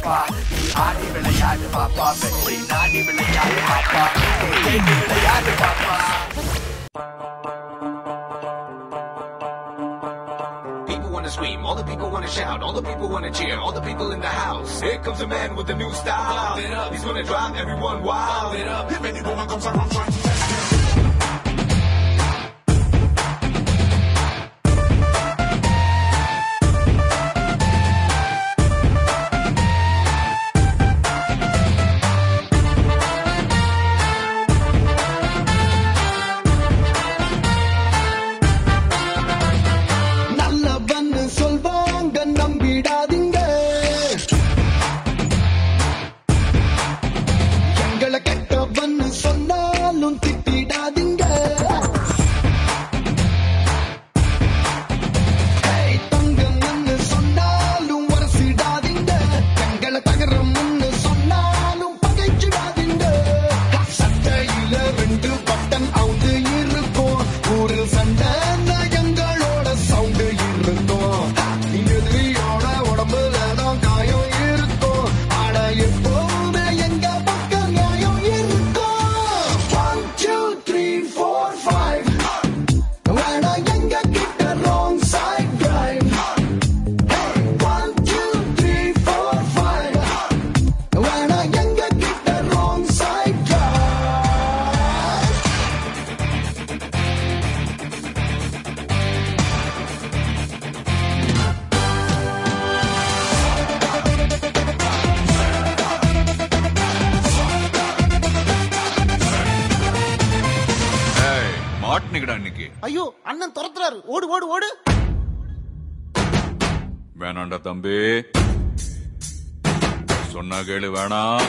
பாப்பா, நீ ஆடி விளையாடு பாப்பா, வெற்றி நாடி விளையாடு பாப்பா, கேட்டு விளையாடு பாப்பா. People wanna scream, all the people wanna shout, all the people wanna cheer, all the people in the house. Here comes a man with a new style. He's gonna drive everyone wild. If any woman comes around trying to test him. ஐயோ அண்ணன் துரத்துறாரு, ஓடு ஓடு ஓடு. வேணாண்டா தம்பி, சொன்னா கேளு, வேணாம்.